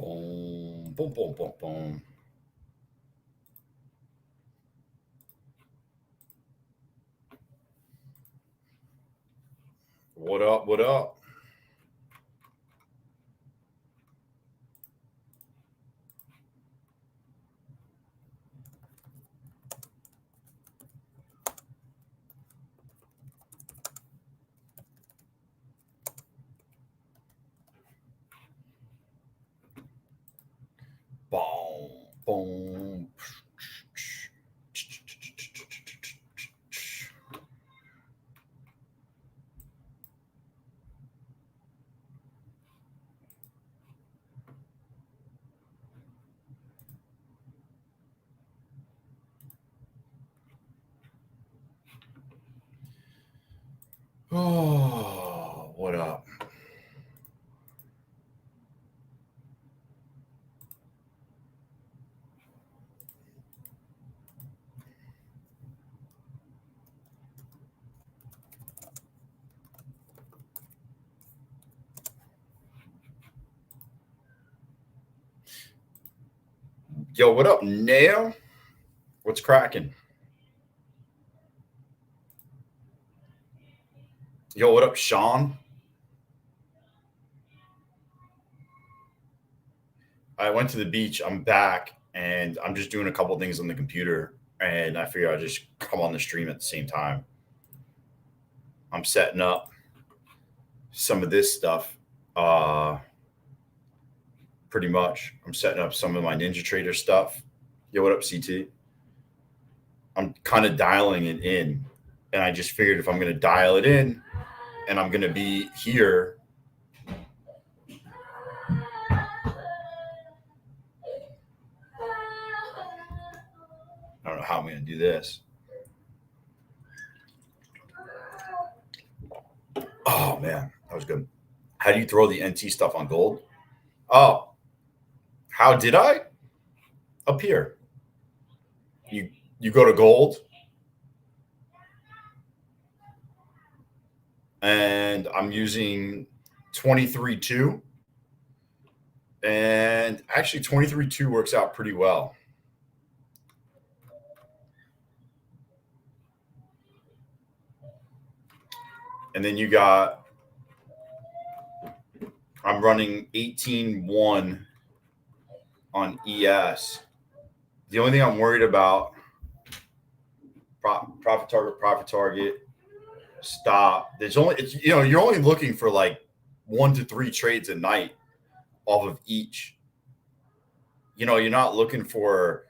Boom, boom, boom, boom, boom. What up? What up? Boom, boom. Oh, what up? Yo, what up, Nail? What's cracking? Yo, what up, Sean? I went to the beach. I'm back, and I'm just doing a couple things on the computer, and I figure I'll just come on the stream at the same time. I'm setting up some of this stuff. Pretty much. I'm setting up some of my Ninja Trader stuff. Yo, what up, CT? I'm kind of dialing it in, and I just figured if I'm going to dial it in, and I'm going to be here. I don't know how I'm going to do this. Oh, man, that was good. How do you throw the NT stuff on gold? Oh, how did I? Up here. You go to gold, and I'm using 23.2. And actually 23.2 works out pretty well. And then you got, I'm running 18.1 on ES. The only thing I'm worried about, profit target, stop. There's only, you're only looking for like 1 to 3 trades a night off of each. You're not looking for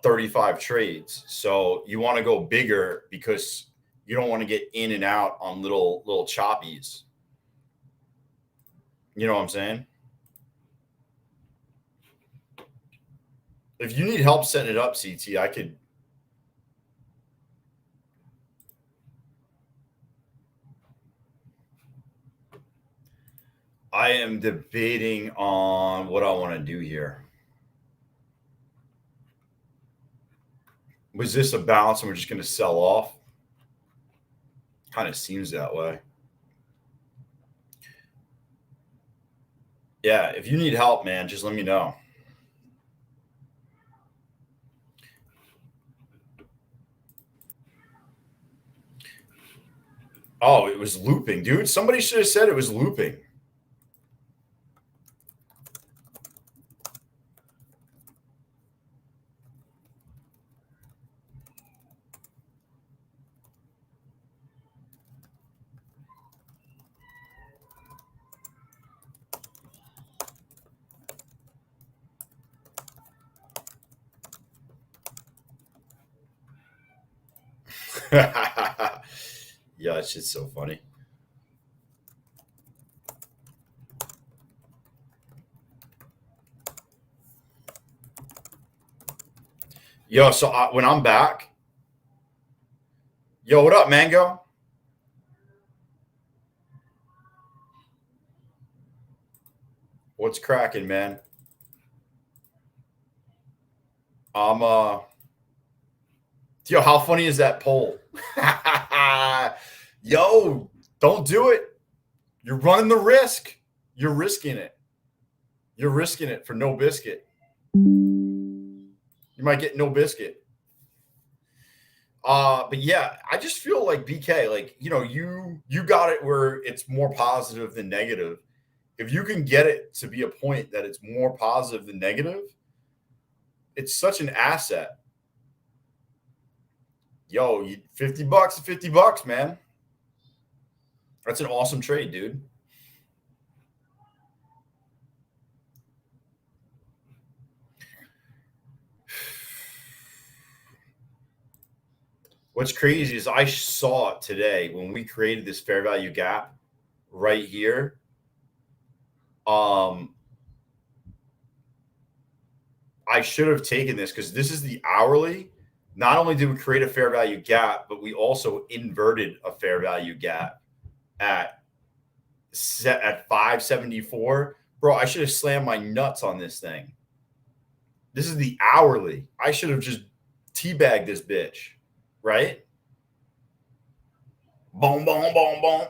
35 trades. So you want to go bigger because you don't want to get in and out on little choppies. You know what I'm saying? If you need help setting it up, CT, I could. I am debating on what I want to do here. Was this a bounce and we're just going to sell off? Kind of seems that way. Yeah, if you need help, man, just let me know. Oh, it was looping, dude. Somebody should have said it was looping. Yeah, that shit's so funny. Yo, so when I'm back, yo, what up, Mango? What's cracking, man? Yo, how funny is that poll? Yo, don't do it. You're running the risk. You're risking it. You're risking it for no biscuit. You might get no biscuit. But yeah, I just feel like BK, like, you know, you got it where it's more positive than negative. If you can get it to be a point that it's more positive than negative, it's such an asset. Yo, $50 to $50, man. That's an awesome trade, dude. What's crazy is I saw it today when we created this fair value gap right here. I should have taken this because this is the hourly. Not only did we create a fair value gap, but we also inverted a fair value gap at 574. Bro, I should have slammed my nuts on this thing. This is the hourly. I should have just teabagged this bitch, right? Boom, boom, boom, boom.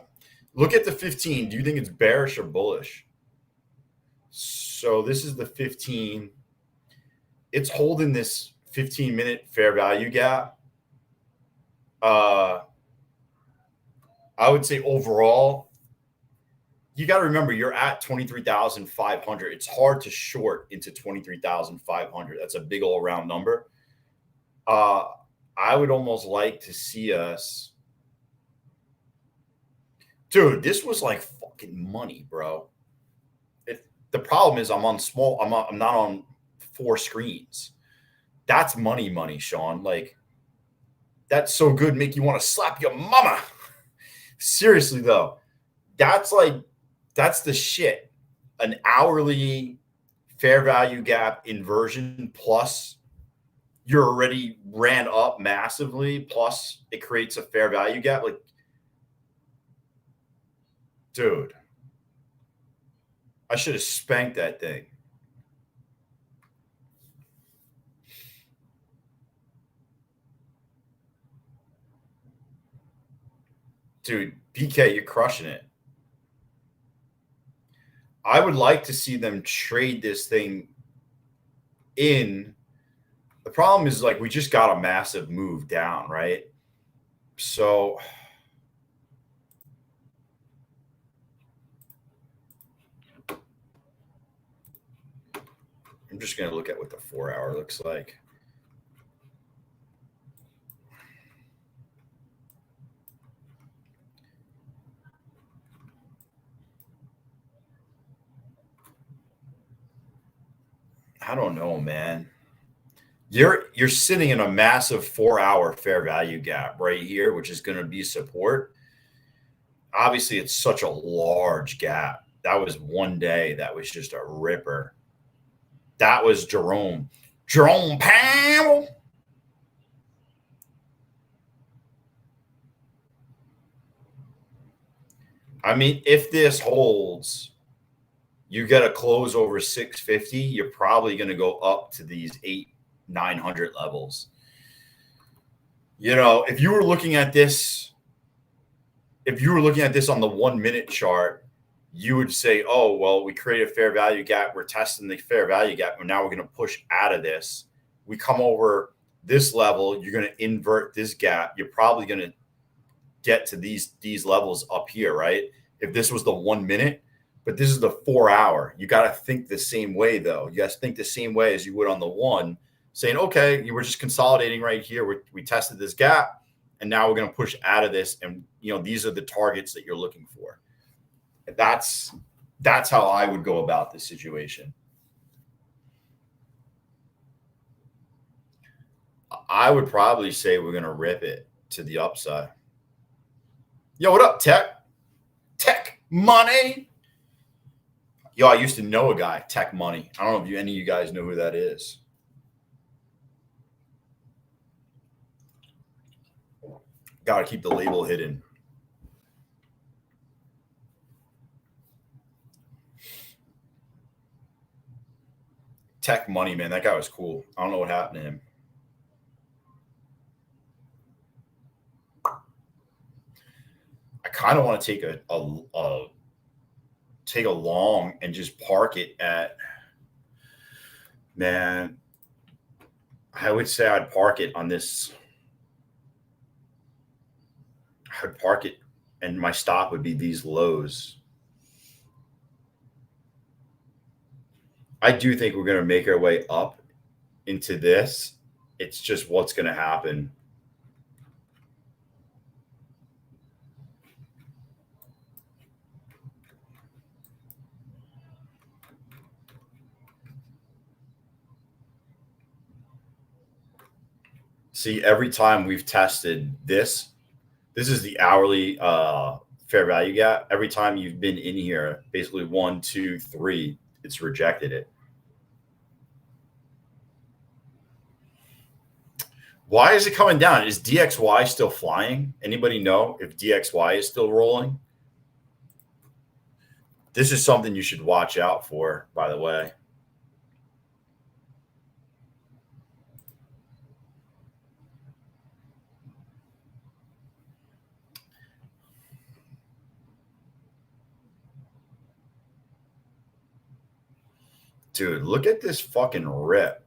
Look at the 15. Do you think it's bearish or bullish? So this is the 15. It's holding this 15-minute fair value gap. I would say overall, you got to remember you're at 23,500. It's hard to short into 23,500. That's a big all around number. I would almost like to see us. Dude, this was like fucking money, bro. The problem is I'm on small. I'm not on 4 screens. That's money, Sean. Like, that's so good, make you want to slap your mama. Seriously though, that's the shit. An hourly fair value gap inversion plus you're already ran up massively, plus it creates a fair value gap. Like, dude, I should have spanked that thing. Dude, BK, you're crushing it. I would like to see them trade this thing in. The problem is, like, we just got a massive move down, right? So I'm just going to look at what the 4-hour looks like. I don't know, man. You're sitting in a massive 4-hour fair value gap right here, which is going to be support. Obviously, it's such a large gap. That was one day. That was just a ripper. That was Jerome Powell. I mean, if this holds, you get a close over 650, you're probably going to go up to these 900 levels. You know, if you were looking at this on the 1-minute chart, you would say, oh, well, we create a fair value gap. We're testing the fair value gap. And now we're going to push out of this. We come over this level. You're going to invert this gap. You're probably going to get to these levels up here, right? If this was the 1 minute, but this is the 4-hour. You got to think the same way, though. You got to think the same way as you would on the one, saying, okay, you were just consolidating right here. We tested this gap, and now we're going to push out of this. And, you know, these are the targets that you're looking for. That's how I would go about this situation. I would probably say we're going to rip it to the upside. Yo, what up, Tech? Tech Money. Yo, I used to know a guy, Tech Money. I don't know if any of you guys know who that is. Got to keep the label hidden. Tech Money, man. That guy was cool. I don't know what happened to him. I kind of want to take a long and just park it at Man, I would say I'd park it on this. I'd park it, and my stop would be these lows. I do think we're going to make our way up into this. It's just what's going to happen. See, every time we've tested this, this is the hourly fair value gap. Every time you've been in here, basically 1, 2, 3, it's rejected it. Why is it coming down? Is DXY still flying? Anybody know if DXY is still rolling? This is something you should watch out for, by the way. Dude, look at this fucking rip.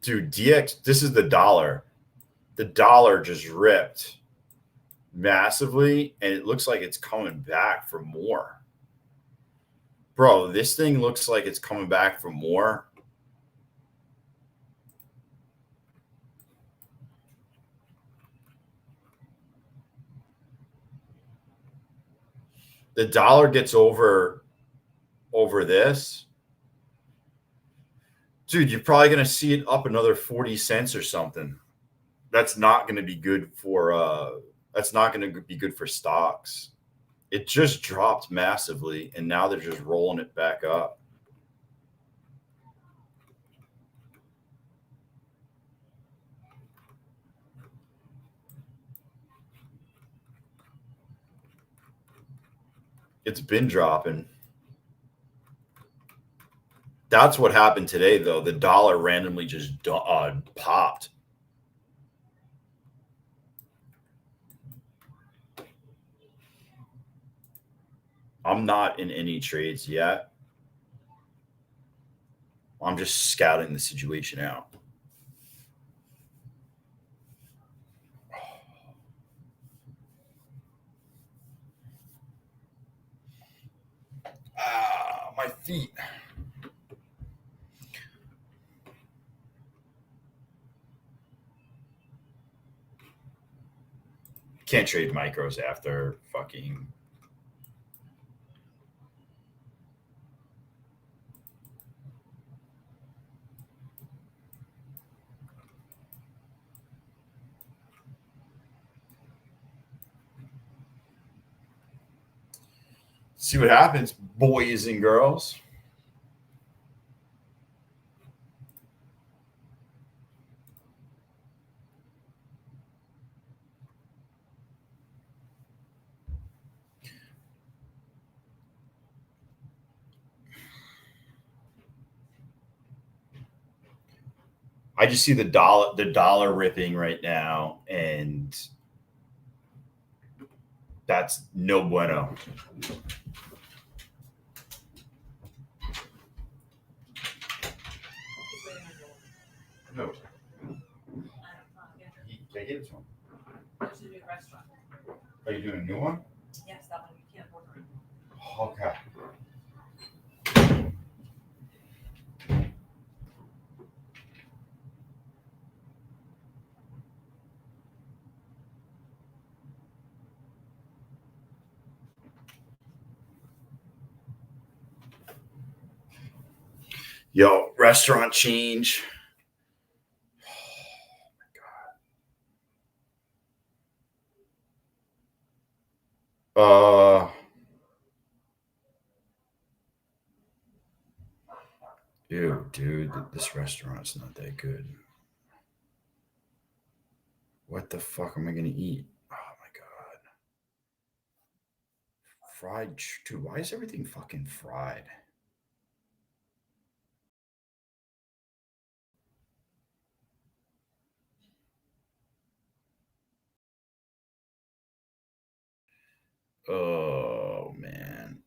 Dude, this is the dollar. The dollar just ripped massively, and it looks like it's coming back for more. Bro, this thing looks like it's coming back for more. The dollar gets over this. Dude, you're probably going to see it up another 40 cents or something. That's not going to be good for stocks. It just dropped massively, and now they're just rolling it back up. It's been dropping. That's what happened today, though. The dollar randomly just popped. I'm not in any trades yet. I'm just scouting the situation out. My feet. Can't trade micros after fucking. See what happens, boys and girls. I just see the dollar ripping right now, and that's no bueno. No. Can I get it to him? There's a new restaurant. Are you doing a new one? Yes, that one you can't order it. Okay. Yo, restaurant change. Oh my god. Ew, dude, this restaurant's not that good. What the fuck am I gonna eat? Oh my god. Fried, dude, why is everything fucking fried? Oh man.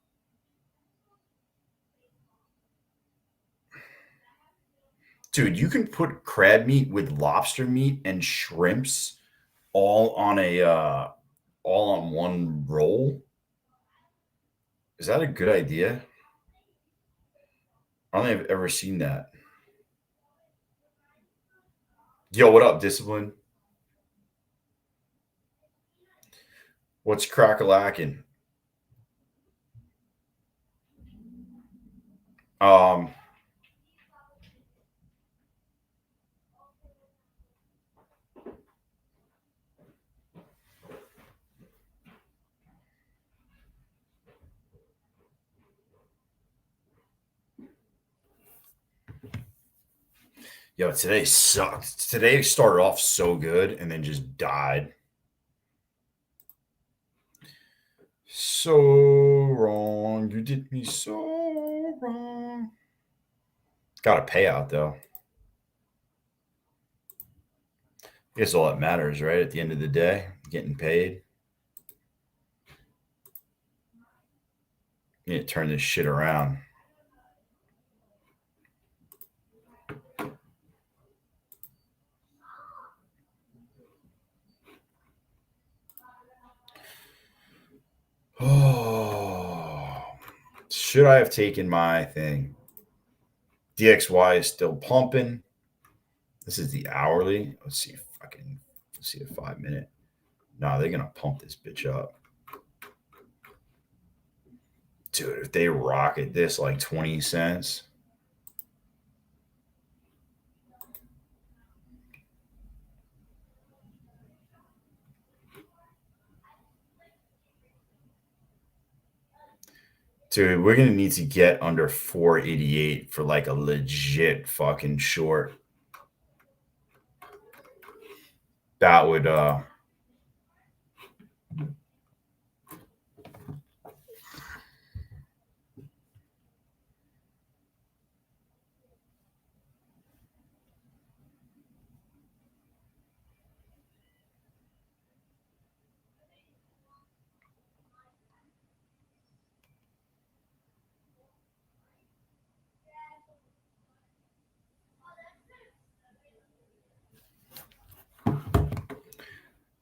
Dude, you can put crab meat with lobster meat and shrimps all on one roll. Is that a good idea? I don't think I've ever seen that. Yo, what up, Discipline? What's crack-a-lackin'? Um, Yo, today sucked. Today started off so good and then just died. So wrong. You did me so wrong. Got a payout though. I guess all that matters, right? At the end of the day, getting paid. You need to turn this shit around. Oh, should I have taken my thing? DXY is still pumping. This is the hourly. Let's see if I can see a 5-minute. No, they're gonna pump this bitch up. Dude, if they rocket this like 20 cents. Dude, we're gonna need to get under 488 for like a legit fucking short. That would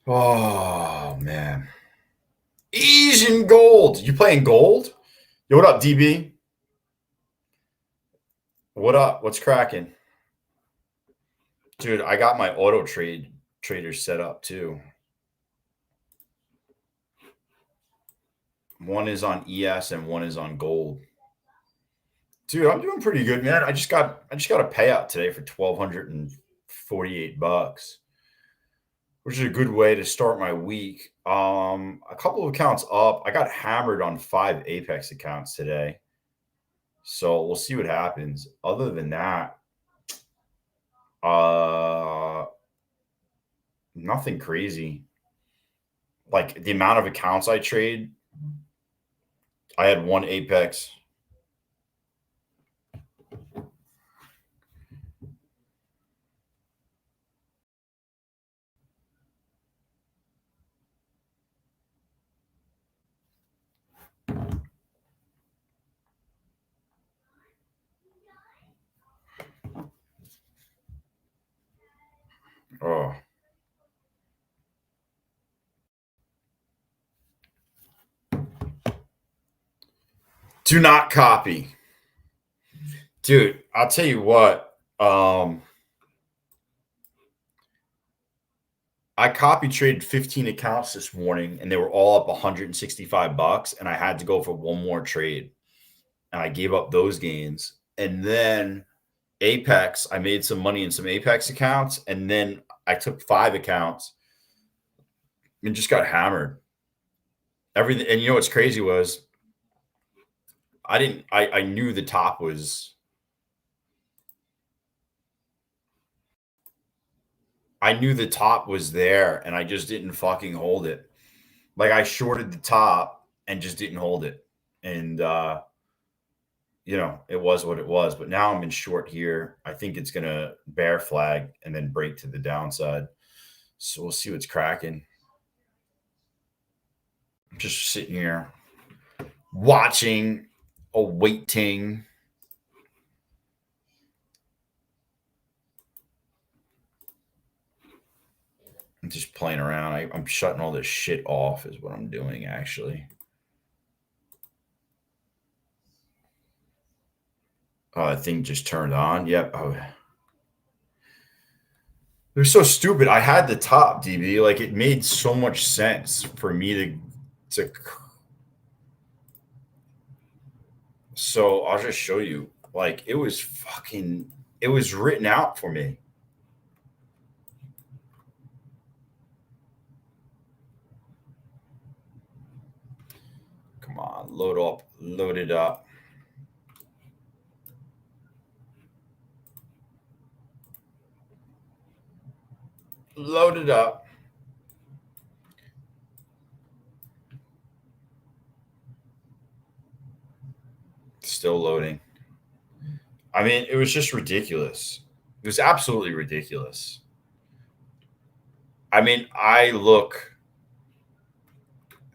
oh man. Asian gold. You playing gold? Yo, what up, DB? What up? What's cracking? Dude, I got my auto trader set up too. One is on ES and one is on gold. Dude, I'm doing pretty good, man. I just got a payout today for $1,248, which is a good way to start my week. A couple of accounts up. I got hammered on 5 Apex accounts today. So we'll see what happens. Other than that, nothing crazy. Like the amount of accounts I trade, I had 1 Apex. Oh. Do not copy. Dude, I'll tell you what. I copy traded 15 accounts this morning and they were all up $165 and I had to go for one more trade. And I gave up those gains. And then Apex, I made some money in some Apex accounts and then I took 5 accounts and just got hammered. Everything, and you know what's crazy was I knew the top was there and I just didn't fucking hold it. Like I shorted the top and just didn't hold it. And it was what it was. But now I'm in short here. I think it's gonna bear flag and then break to the downside. So we'll see what's cracking. I'm just sitting here watching, awaiting. I'm just playing around. I'm shutting all this shit off is what I'm doing, actually. Oh, that thing just turned on. Yep. Oh. They're so stupid. I had the top, DB. Like, it made so much sense for me to. So I'll just show you. Like, it was fucking. It was written out for me. Come on, load it up. Load it up. Still loading. I mean, it was just ridiculous. It was absolutely ridiculous. I mean,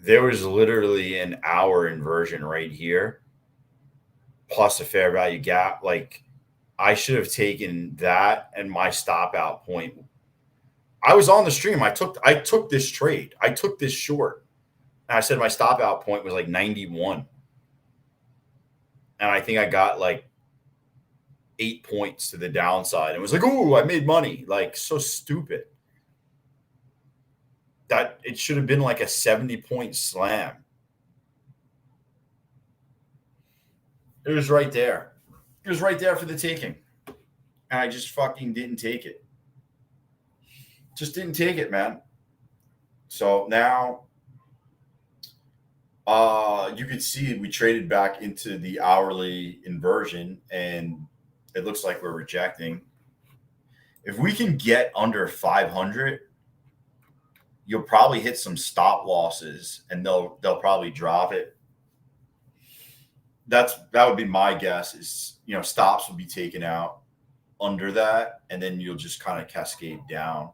there was literally an hour inversion right here, plus a fair value gap. Like, I should have taken that and my stop out point. I was on the stream. I took this trade. I took this short. And I said my stop out point was like 91. And I think I got like 8 points to the downside. It was like, ooh, I made money. Like, so stupid. That it should have been like a 70-point slam. It was right there. It was right there for the taking. And I just fucking didn't take it. Just didn't take it, man. So now you can see we traded back into the hourly inversion, and it looks like we're rejecting. If we can get under 500, you'll probably hit some stop losses, and they'll probably drop it. That would be my guess. Is stops will be taken out under that, and then you'll just kind of cascade down.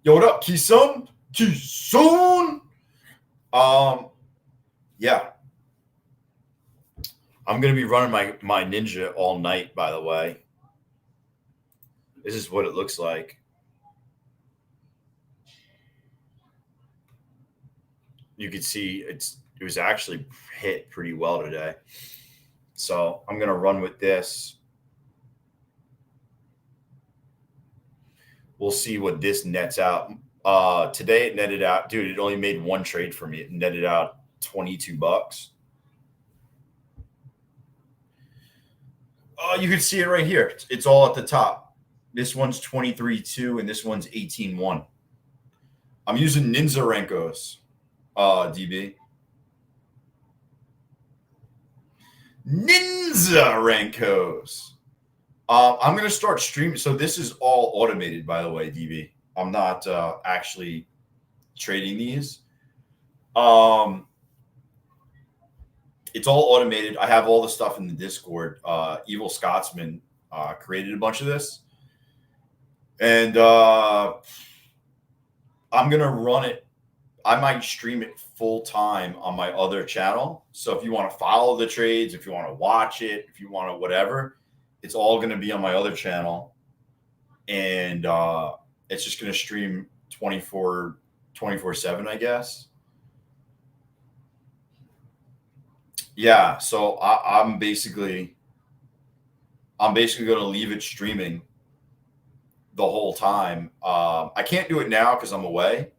Yo, what up, Keeson? Keeson. Yeah. I'm gonna be running my Ninja all night, by the way. This is what it looks like. You can see it was actually hit pretty well today. So I'm gonna run with this. We'll see what this nets out. Today it netted out, dude. It only made one trade for me. It netted out $22. You can see it right here. It's all at the top. This one's 23.2 and this one's 18.1. I'm using Ninzarenkos, DB. Ninzarenkos. I'm going to start streaming. So this is all automated, by the way, DB. I'm not actually trading these. It's all automated. I have all the stuff in the Discord. Evil Scotsman created a bunch of this. And I'm going to run it. I might stream it full time on my other channel. So if you want to follow the trades, if you want to watch it, if you want to whatever, it's all going to be on my other channel. And it's just going to stream 24/7, I guess. Yeah, so I'm basically going to leave it streaming the whole time. I can't do it now because I'm away,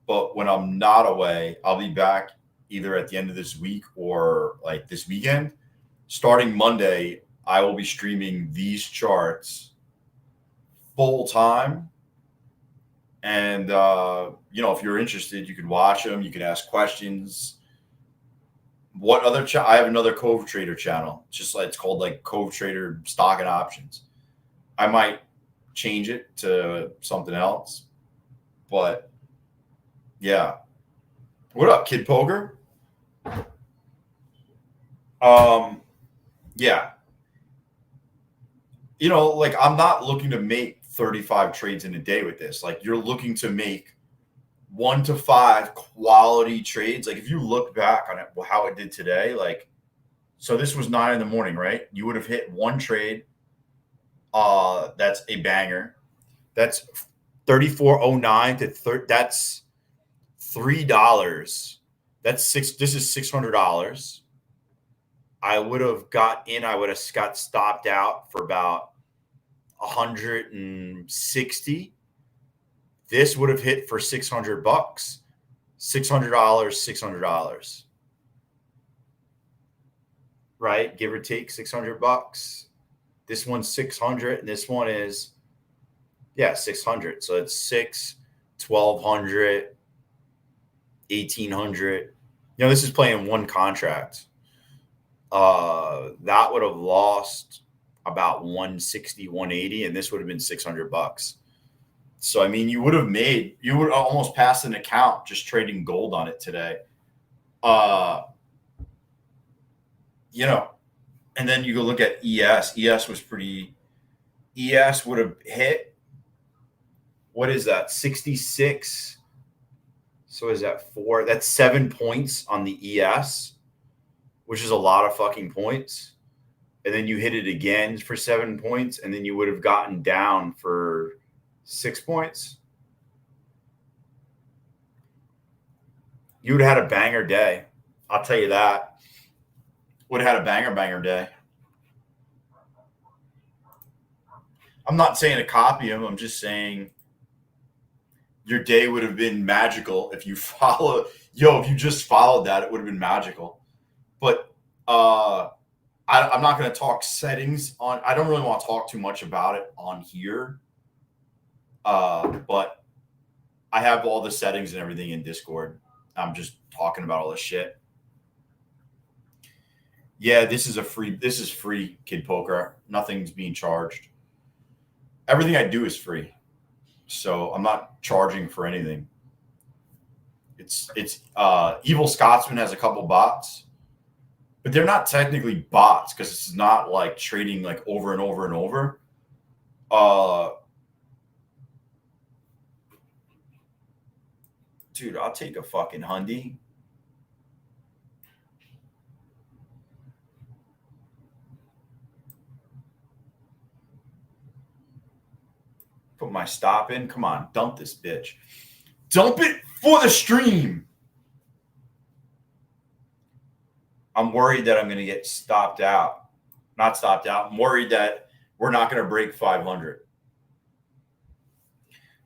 but when I'm not away, I'll be back either at the end of this week or like this weekend. Starting Monday, I will be streaming these charts full time. And if you're interested, you can watch them. You can ask questions. What other I have another Cove Trader channel. Just like it's called like Cove Trader Stock and Options. I might change it to something else, but yeah. What up, Kid Poker? Yeah. You know, like I'm not looking to make 35 trades in a day with this. Like you're looking to make 1 to 5 quality trades. Like if you look back on it, how it did today, like so this was 9 in the morning, right? You would have hit one trade. That's a banger. That's 34.09 to that's $3. That's six. This is $600. I would have got in. I would have got stopped out for about 160. This would have hit for $600. $600. Right? Give or take $600. This one's 600, and this one is 600. So it's 1,200, 1,800. You know, this is playing one contract. That would have lost about 160, 180, and this would have been $600. So I mean, you would almost pass an account just trading gold on it today. You know, and then you go look at ES. ES would have hit, what is that? 66. So is that 4? That's 7 points on the ES, which is a lot of fucking points. And then you hit it again for 7 points, and then you would have gotten down for 6 points. You would have had a banger day. I'll tell you that. Would have had a banger day. I'm not saying to copy him. I'm just saying your day would have been magical if you if you just followed that, it would have been magical. But I'm not going to talk settings on. I don't really want to talk too much about it on here. But I have all the settings and everything in Discord. I'm just talking about all this shit. Yeah, this is free, Kid Poker. Nothing's being charged. Everything I do is free. So I'm not charging for anything. It's Evil Scotsman has a couple bots, but they're not technically bots because it's not like trading like over and over and over. Dude, I'll take a fucking Hyundai. Put my stop in. Come on, dump this bitch. Dump it for the stream. I'm worried that I'm going to get stopped out. Not stopped out. I'm worried that we're not going to break 500.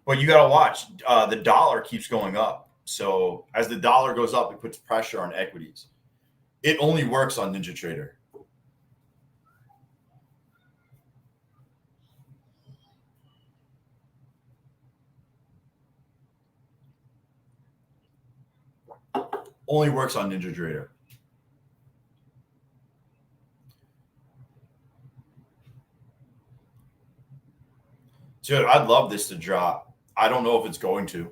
But you got to watch. The dollar keeps going up. So as the dollar goes up, it puts pressure on equities. It only works on NinjaTrader. Only works on NinjaTrader. Dude, I'd love this to drop. I don't know if it's going to.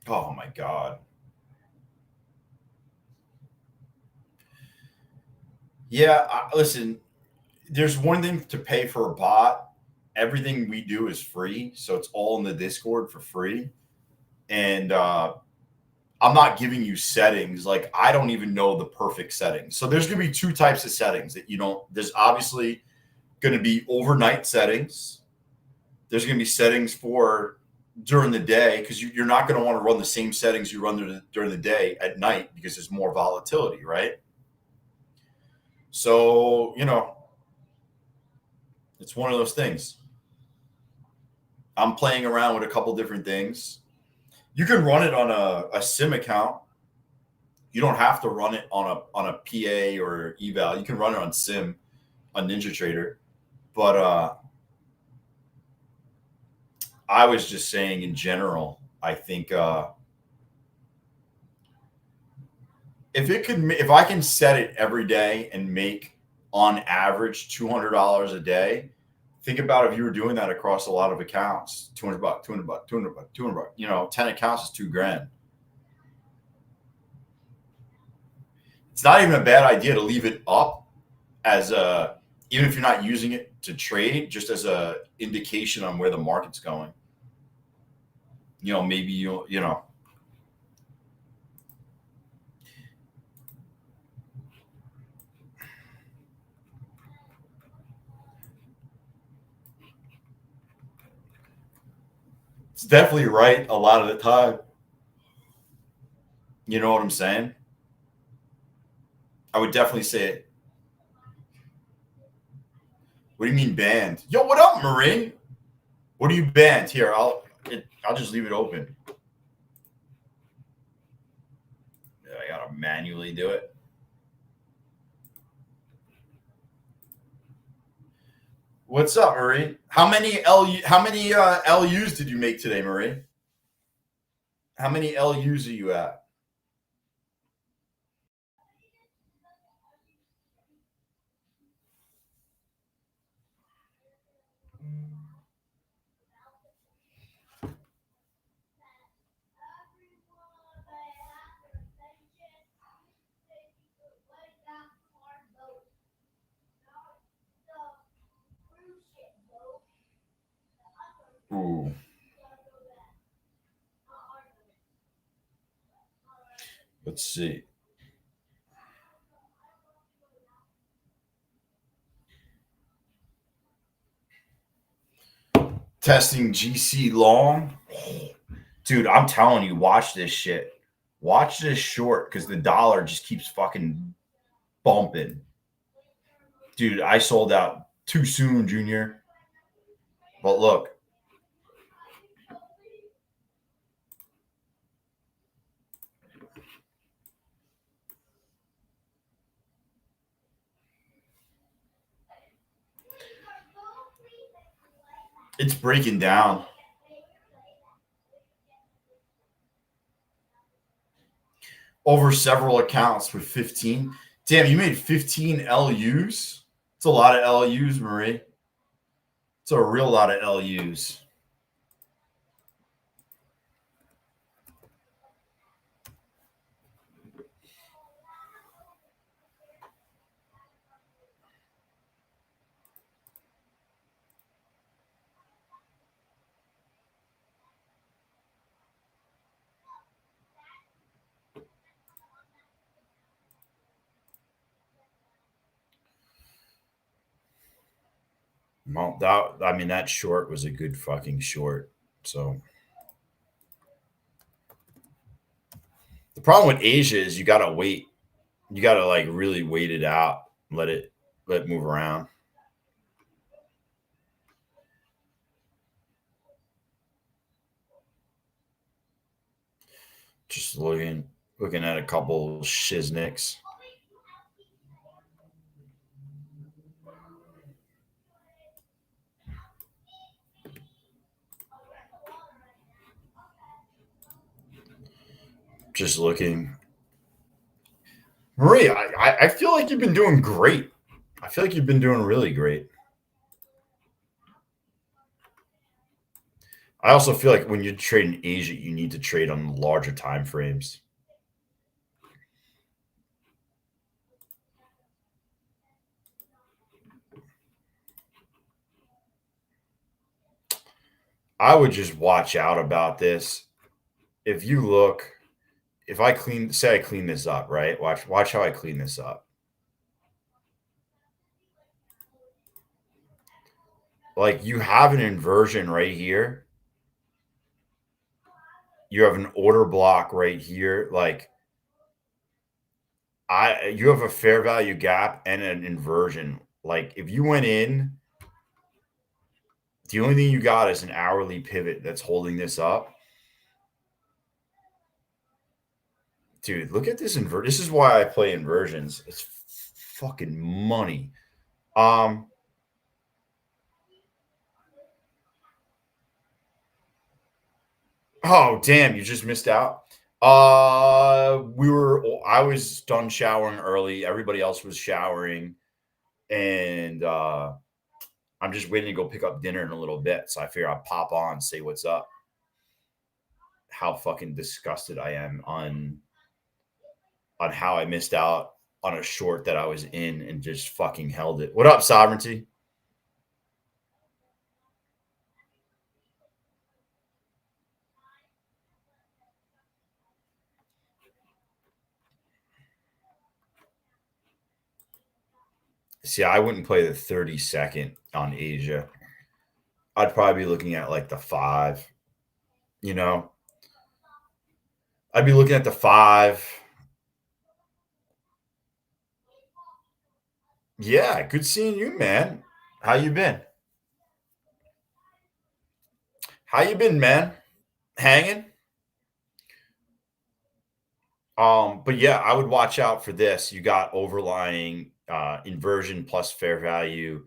Oh my God. Yeah, listen, there's one thing to pay for a bot. Everything we do is free. So it's all in the Discord for free. And I'm not giving you settings. Like, I don't even know the perfect settings. So there's going to be two types of settings that you don't. There's obviously going to be overnight settings. There's going to be settings for during the day because you're not going to want to run the same settings you run during the day at night because there's more volatility, right? So, it's one of those things. I'm playing around with a couple different things. You can run it on a sim account. You don't have to run it on a PA or eval. You can run it on sim on NinjaTrader. But I was just saying in general, I think if I can set it every day and make on average $200 a day, think about if you were doing that across a lot of accounts, $200, $200. 10 accounts is $2,000. It's not even a bad idea to leave it up as a, even if you're not using it to trade, just as a indication on where the market's going. Maybe it's definitely right a lot of the time. You know what I'm saying? I would definitely say it. What do you mean banned? Yo, what up, Marie? What do you banned? Here, I'll just leave it open. I gotta manually do it. What's up, Marie? How many LUs did you make today, Marie? How many LUs are you at? Ooh. Let's see. Testing GC long. Dude, I'm telling you, watch this shit. Watch this short because the dollar just keeps fucking bumping. Dude, I sold out too soon, Junior. But look. It's breaking down. Over several accounts with 15. Damn, you made 15 LUs? It's a lot of LUs, Marie. It's a real lot of LUs. Well, that short was a good fucking short. So the problem with Asia is you gotta wait. You gotta like really wait it out, let it move around. Just looking at a couple shiznicks. Just looking. Maria, I feel like you've been doing great. I feel like you've been doing really great. I also feel like when you trade in Asia, you need to trade on larger time frames. I would just watch out about this. If you look, if I clean, say I clean this up, right? Watch how I clean this up. Like you have an inversion right here. You have an order block right here. Like you have a fair value gap and an inversion. Like if you went in, the only thing you got is an hourly pivot that's holding this up. Dude, look at this invert. This is why I play inversions. It's fucking money. Oh damn, you just missed out. I was done showering early. Everybody else was showering. And I'm just waiting to go pick up dinner in a little bit. So I figure I'll pop on, say what's up. How fucking disgusted I am on how I missed out on a short that I was in and just fucking held it. What up, Sovereignty? See, I wouldn't play the 30-second on Asia. I'd probably be looking at like the 5, you know. I'd be looking at the 5. Yeah, good seeing you, man. How you been? How you been, man? Hanging? But yeah, I would watch out for this. You got overlying inversion plus fair value.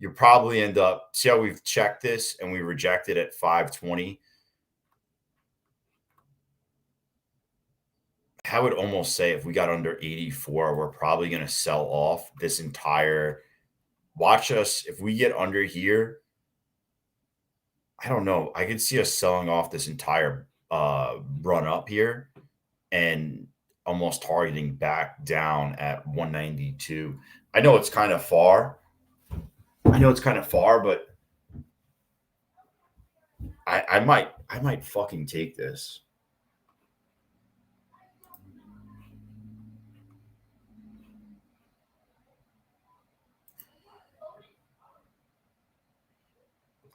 You probably end up see how we've checked this and we rejected at 520. I would almost say if we got under 84, we're probably going to sell off this entire. Watch us if we get under here. I don't know. I could see us selling off this entire run up here and almost targeting back down at 192. I know it's kind of far. But I might fucking take this.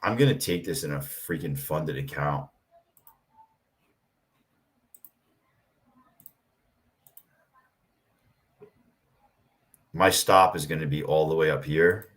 I'm gonna take this in a freaking funded account. My stop is going to be all the way up here.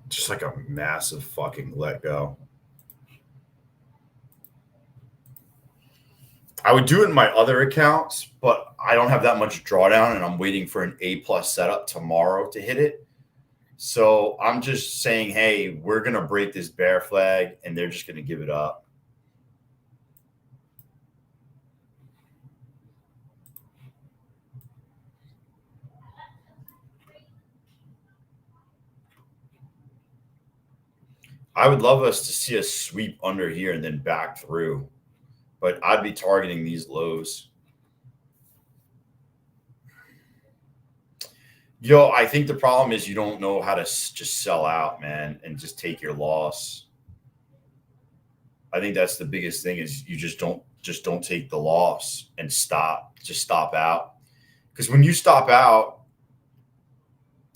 Just like a massive fucking let go. I would do it in my other accounts, but I don't have that much drawdown and I'm waiting for an A plus setup tomorrow to hit it. So I'm just saying, hey, we're going to break this bear flag and they're just going to give it up. I would love us to see us sweep under here and then back through, but I'd be targeting these lows. I think the problem is you don't know how to just sell out, man, and just take your loss. I think that's the biggest thing is you just don't take the loss and stop. Just stop out. Because when you stop out,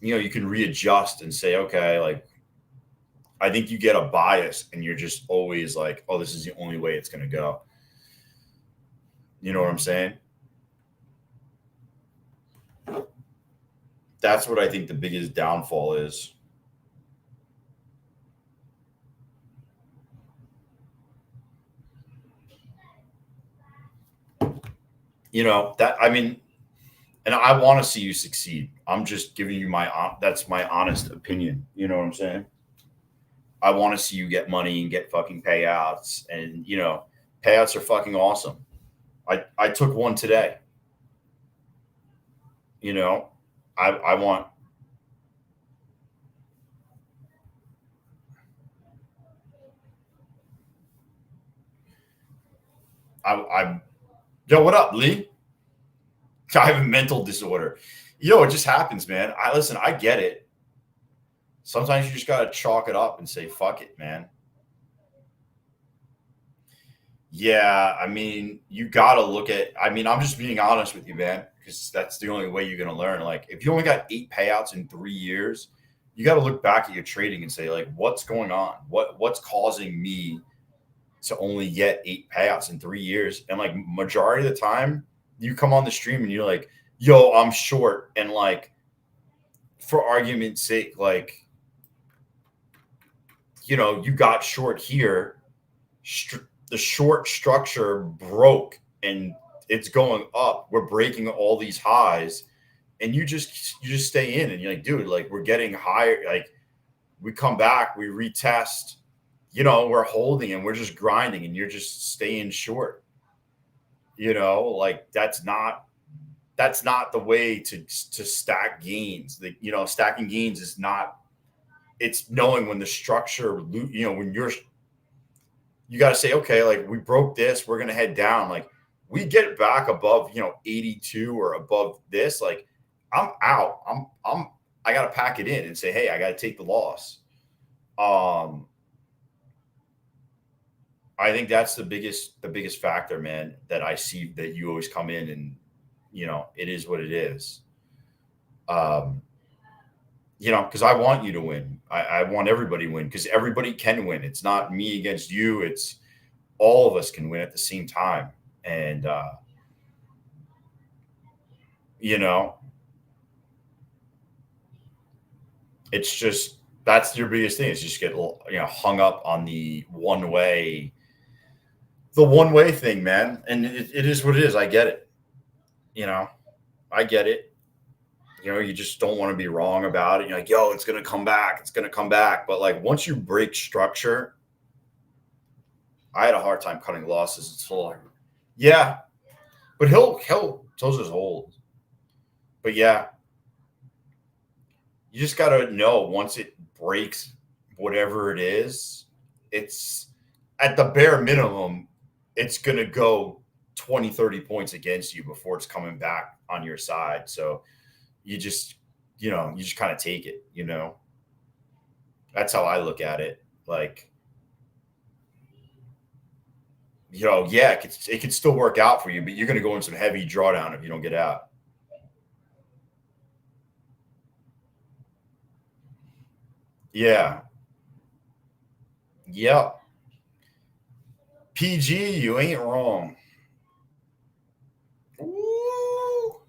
you can readjust and say, okay, like I think you get a bias and you're just always like, oh, this is the only way it's going to go. You know what I'm saying? That's what I think the biggest downfall is. And I want to see you succeed. I'm just giving you that's my honest opinion. You know what I'm saying? I want to see you get money and get fucking payouts. And, payouts are fucking awesome. I took one today. I want. Yo, what up, Lee? I have a mental disorder. It just happens, man. I get it. Sometimes you just got to chalk it up and say, fuck it, man. Yeah, you got to look at, I'm just being honest with you, man, because that's the only way you're going to learn. Like, if you only got 8 payouts in 3 years, you got to look back at your trading and say, like, what's going on? What's causing me to only get 8 payouts in 3 years? And like majority of the time, you come on the stream and you're like, yo, I'm short. And like, for argument's sake, like, you got short here. The short structure broke and it's going up. We're breaking all these highs, and you just stay in, and you're like, dude, like we're getting higher. Like we come back, we retest. We're holding and we're just grinding, and you're just staying short. Like that's not the way to stack gains. Stacking gains is not. It's knowing when the structure, when you got to say, okay, like we broke this, we're gonna head down. Like we get back above, 82 or above this, like I'm out. I gotta pack it in and say, hey, I gotta take the loss. I think that's the biggest factor, man, that I see, that you always come in and it is what it is. Because I want you to win. I want everybody to win, because everybody can win. It's not me against you. It's all of us can win at the same time. And, it's just, that's your biggest thing, is just get, hung up on the one way thing, man. And it is what it is. I get it. I get it. You just don't want to be wrong about it. You're like, yo, it's going to come back. It's going to come back. But like, once you break structure, I had a hard time cutting losses. It's like, yeah, but he'll just hold. But yeah, you just got to know, once it breaks whatever it is, it's at the bare minimum, it's going to go 20, 30 points against you before it's coming back on your side. So you just kind of take it, That's how I look at it. Like, yeah, it could still work out for you, but you're going to go in some heavy drawdown if you don't get out. Yeah. Yep. PG, you ain't wrong. Ooh.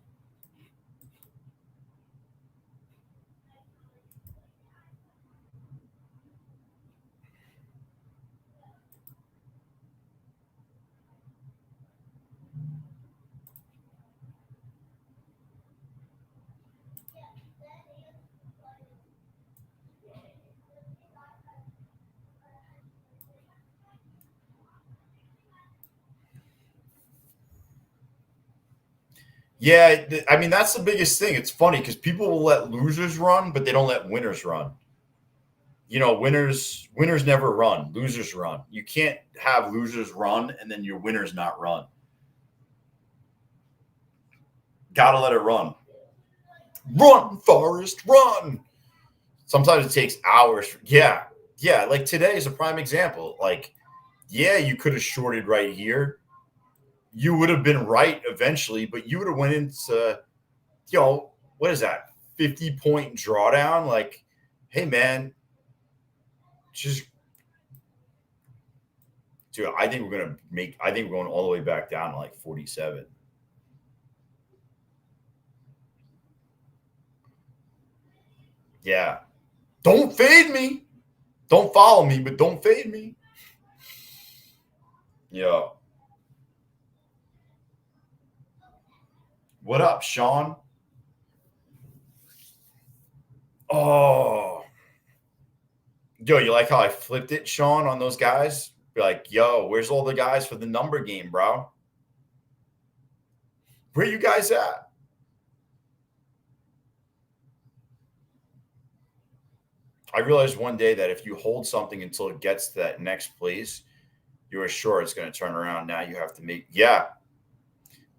Yeah, I mean, that's the biggest thing. It's funny because people will let losers run, but they don't let winners run. Winners never run. Losers run. You can't have losers run and then your winners not run. Gotta let it run. Run, Forrest, run. Sometimes it takes hours. Yeah. Like today is a prime example. Like, yeah, you could have shorted right here. You would have been right eventually, but you would have went into, what is that, 50-point drawdown? Like, hey, man, just, dude, I think we're going all the way back down to like 47. Yeah. Don't fade me. Don't follow me, but don't fade me. Yeah. What up, Sean? Oh. Yo, you like how I flipped it, Sean, on those guys? Be like, yo, where's all the guys for the number game, bro? Where you guys at? I realized one day that if you hold something until it gets to that next place, you are sure it's going to turn around. Now you have to make, yeah.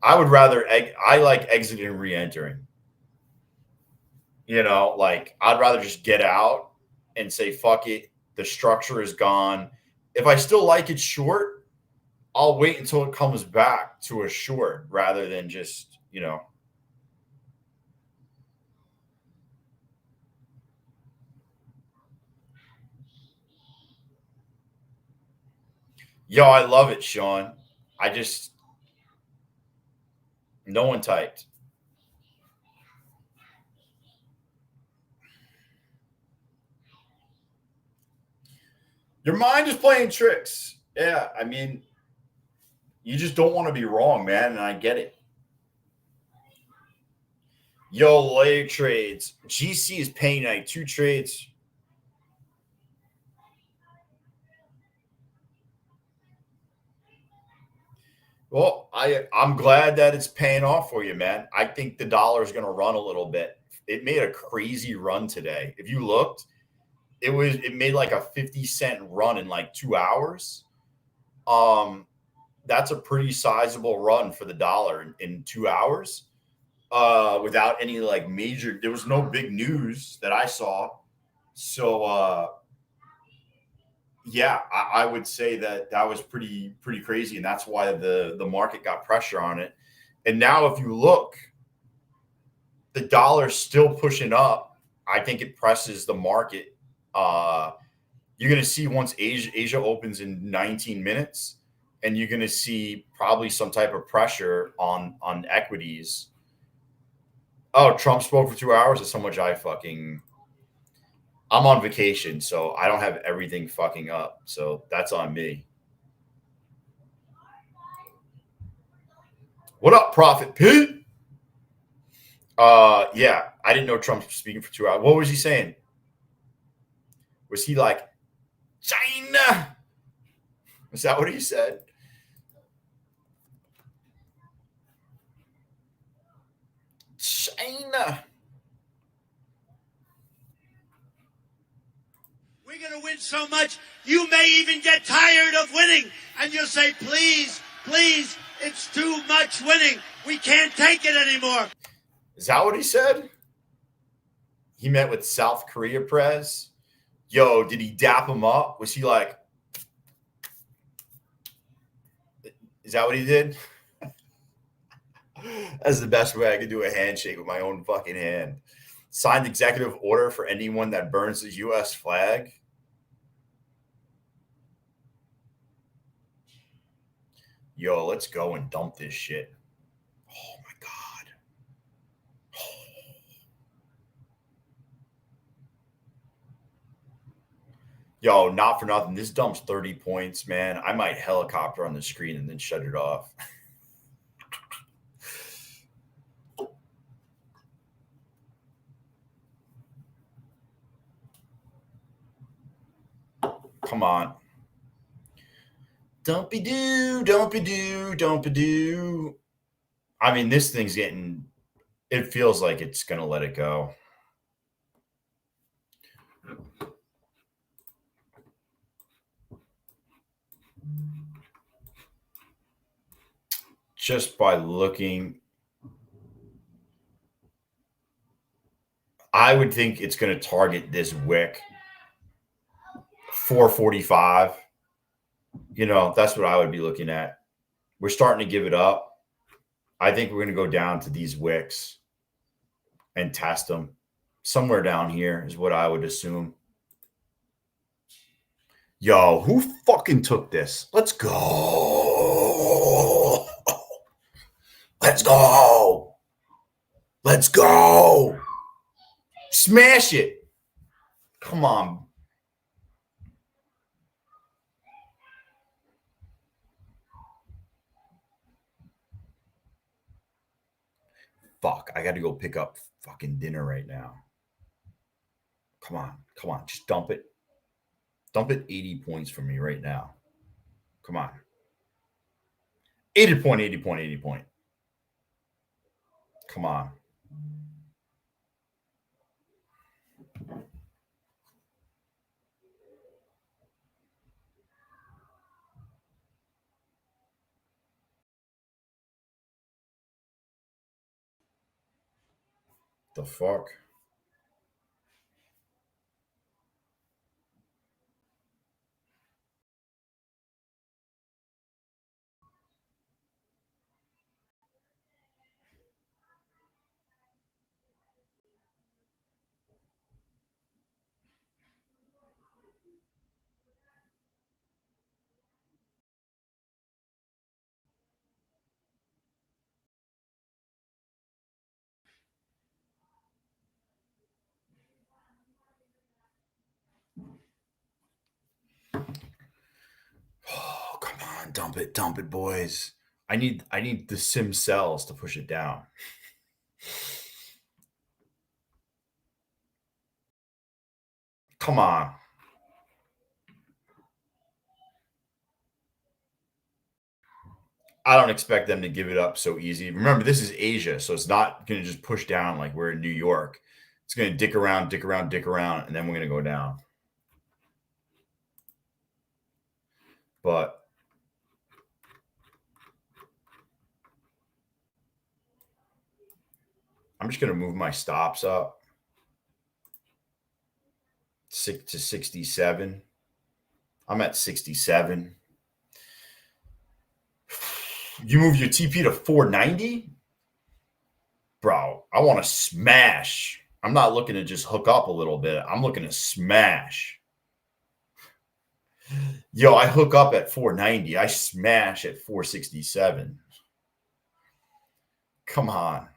I would rather, I like exiting and re-entering. Like I'd rather just get out and say, fuck it. The structure is gone. If I still like it short, I'll wait until it comes back to a short rather than just, Yo, I love it, Sean. No one typed. Your mind is playing tricks. Yeah, I mean, you just don't want to be wrong, man, and I get it. Yo, leg trades. GC is paying like 2 trades. Well, I'm glad that it's paying off for you, man. I think the dollar is going to run a little bit. It made a crazy run today. If you looked, it made like a 50-cent run in like 2 hours. That's a pretty sizable run for the dollar in 2 hours. Without any like major, there was no big news that I saw. So yeah, I would say that was pretty crazy, and that's why the market got pressure on it. And now, if you look, the dollar's still pushing up. I think it presses the market. You're going to see once Asia opens in 19 minutes, and you're going to see probably some type of pressure on equities. Oh, Trump spoke for 2 hours. That's how much I'm on vacation, so I don't have everything fucking up. So that's on me. What up, Prophet Pete? Yeah, I didn't know Trump was speaking for 2 hours. What was he saying? Was he like China? Is that what he said? China. We're going to win so much, you may even get tired of winning. And you'll say, please, please, it's too much winning. We can't take it anymore. Is that what he said? He met with South Korea prez. Yo, did he dap him up? Was he like, is that what he did? That's the best way I could do a handshake with my own fucking hand. Signed executive order for anyone that burns the U.S. flag. Yo, let's go and dump this shit. Oh my God. Yo, not for nothing. This dumps 30 points, man. I might helicopter on the screen and then shut it off. Come on. Dumpy doo, dumpy doo, dumpy doo. I mean, this thing's getting, it feels like it's going to let it go. Just by looking, I would think it's going to target this wick 445. You know, that's what I would be looking at. We're starting to give it up. I think we're going to go down to these wicks and test them. Somewhere down here is what I would assume. Yo, who fucking took this? Let's go. Let's go. Let's go. Smash it. Come on. Fuck, I got to go pick up fucking dinner right now. Come on. Come on. Just dump it. Dump it 80 points for me right now. Come on. 80 point, 80 point, 80 point. Come on. The fuck? dump it, boys. I need the sim cells to push it down. Come on. I don't expect them to give it up so easy. Remember, this is Asia, so it's not going to just push down like we're in New York. It's going to dick around, and then we're going to go down. But I'm just going to move my stops up 6 to 67. I'm at 67. You move your TP to 490? Bro, I want to smash. I'm not looking to just hook up a little bit. I'm looking to smash. Yo, I hook up at 490. I smash at 467. Come on.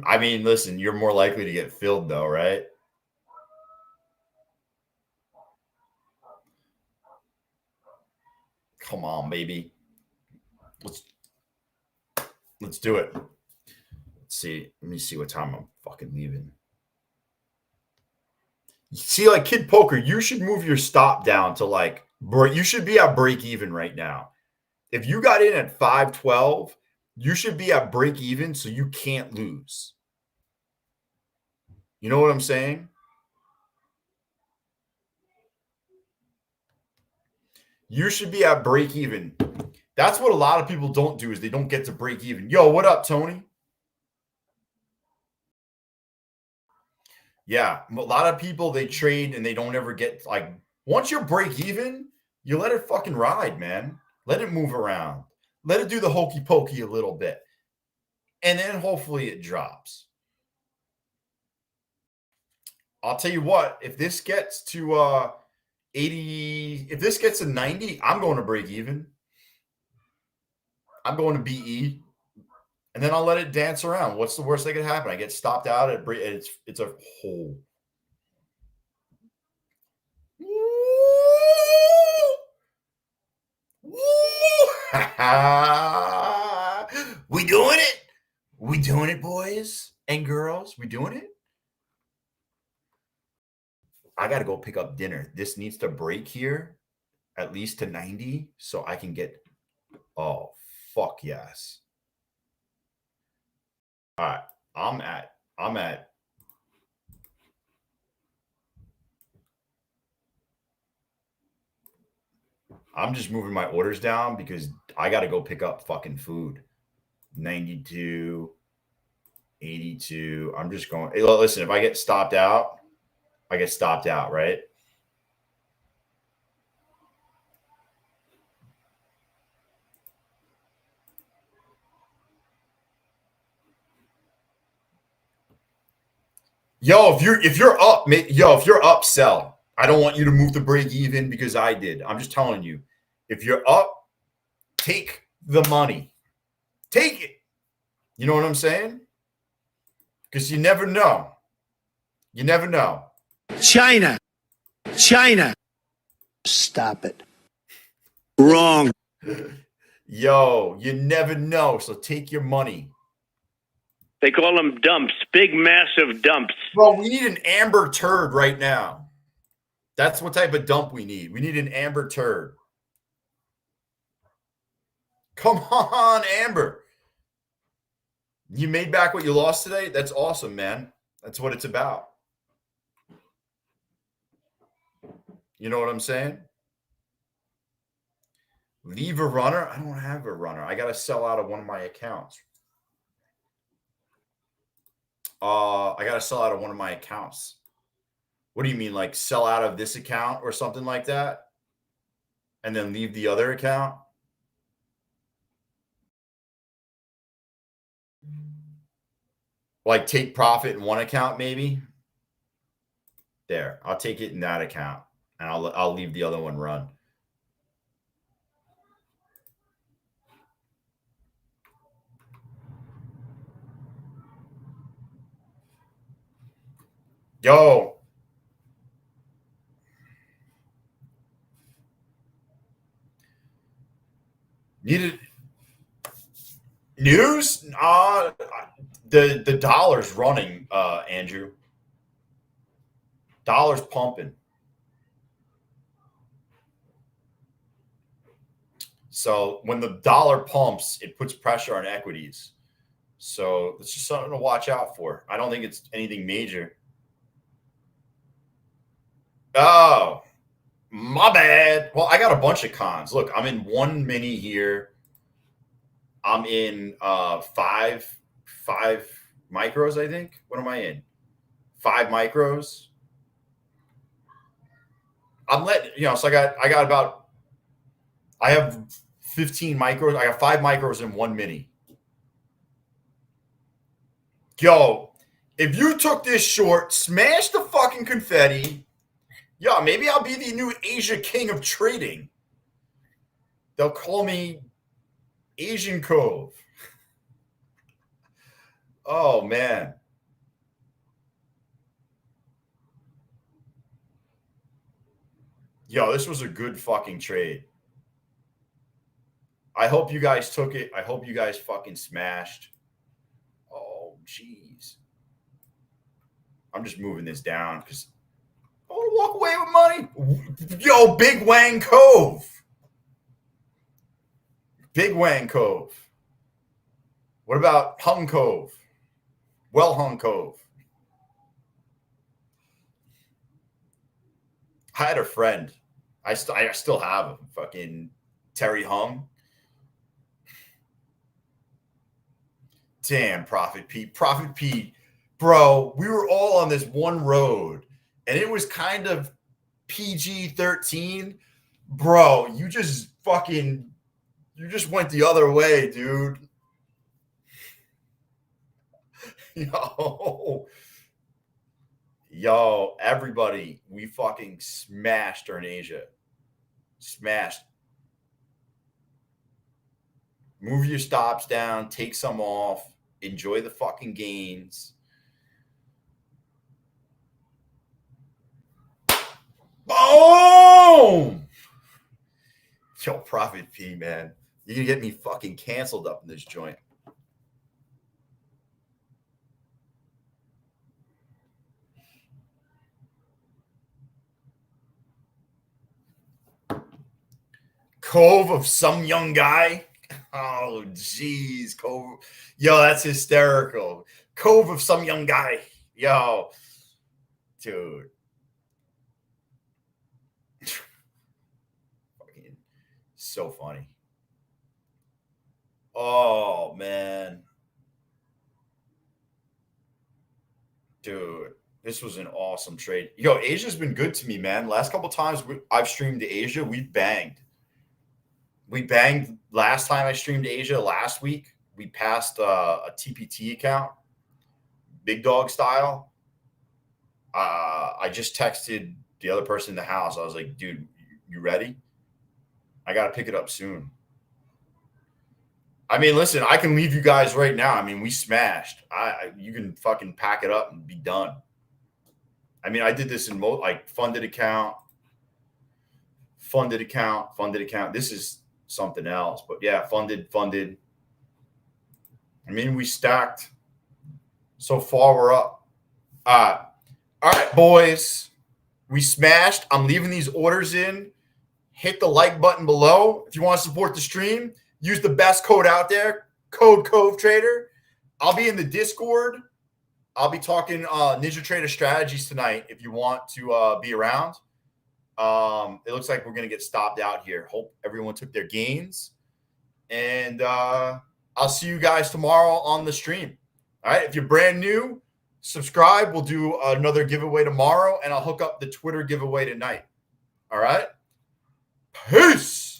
I mean, listen, you're more likely to get filled though, right? Come on, baby. Let's do it. Let's see. Let me see what time I'm fucking leaving. See, like Kid Poker, you should move your stop down to like you should be at break even right now. If you got in at 512, you should be at break even so you can't lose. You know what I'm saying? You should be at break even. That's what a lot of people don't do is they don't get to break even. Yo, what up, Tony? Yeah, a lot of people, they trade and they don't ever get, like, once you're break even, you let it fucking ride, man. Let it move around. Let it do the hokey pokey a little bit. And then hopefully it drops. I'll tell you what, if this gets to 80, if this gets to 90, I'm going to break even. I'm going to BE. And then I'll let it dance around. What's the worst that could happen? I get stopped out at it's a hole. We doing it? We doing it, boys and girls? We doing it? I got to go pick up dinner. This needs to break here at least to 90 so I can get, oh, fuck yes. All right. I'm just moving my orders down because I got to go pick up fucking food. 92, 82. I'm just going. Hey, listen, if I get stopped out, I get stopped out, right? Yo, if you're up, sell. I don't want you to move the break even because I did. I'm just telling you, if you're up, take the money. Take it. You know what I'm saying? Because you never know. You never know. China. Stop it. Wrong. Yo, you never know. So take your money. They call them dumps, big, massive dumps. Bro, we need an amber turd right now. That's what type of dump we need. We need an amber turd. Come on, Amber. You made back what you lost today? That's awesome, man. That's what it's about. You know what I'm saying? Leave a runner? I don't have a runner. I got to sell out of one of my accounts. I got to sell out of one of my accounts. What do you mean? Like sell out of this account or something like that? And then leave the other account? Like take profit in one account, maybe? There. I'll take it in that account. And I'll leave the other one run. Yo. Needed news? The dollar's running, Andrew. Dollar's pumping. So when the dollar pumps, it puts pressure on equities. So it's just something to watch out for. I don't think it's anything major. Oh, my bad. Well, I got a bunch of cons. Look, I'm in one mini here. I'm in five micros, I think. What am I in? 5 micros. I'm letting, so I have 15 micros. I got 5 micros in one mini. Yo, if you took this short, smash the fucking confetti. Yo, maybe I'll be the new Asia king of trading. They'll call me Asian Cove. Oh, man. Yo, this was a good fucking trade. I hope you guys took it. I hope you guys fucking smashed. Oh, jeez. I'm just moving this down because I want to walk away with money. Yo, Big Wang Cove. Big Wang Cove. What about Hung Cove? Well Hung Cove. I had a friend. I still have him. Fucking Terry Hung. Damn, Prophet Pete. Prophet Pete. Bro, we were all on this one road, and it was kind of PG-13. Bro, you just went the other way, dude. Yo, everybody, we fucking smashed during Asia. Smashed. Move your stops down, take some off, enjoy the fucking gains. Boom! Yo, Prophet P, man. You're going to get me fucking canceled up in this joint. Cove of some young guy. Oh, jeez, Cove. Yo, that's hysterical. Cove of some young guy. Yo, dude. Fucking so funny. Oh, man. Dude, this was an awesome trade. Yo, Asia's been good to me, man. Last couple times I've streamed to Asia, we've banged. We banged last time I streamed Asia last week. We passed a TPT account, big dog style. I just texted the other person in the house. I was like, dude, you ready? I got to pick it up soon. I mean, listen, I can leave you guys right now. I mean, we smashed. You can fucking pack it up and be done. I mean, I did this in funded account. This is something else, but yeah, funded. I mean, we stacked. So far, we're up. All right, boys, we smashed. I'm leaving these orders in. Hit the like button below if you want to support the stream. Use the best code out there, code Cove Trader. I'll be in the Discord. I'll be talking Ninja Trader strategies tonight if you want to be around. It looks like we're going to get stopped out here. Hope everyone took their gains. And I'll see you guys tomorrow on the stream. All right. If you're brand new, subscribe. We'll do another giveaway tomorrow, and I'll hook up the Twitter giveaway tonight. All right. Peace.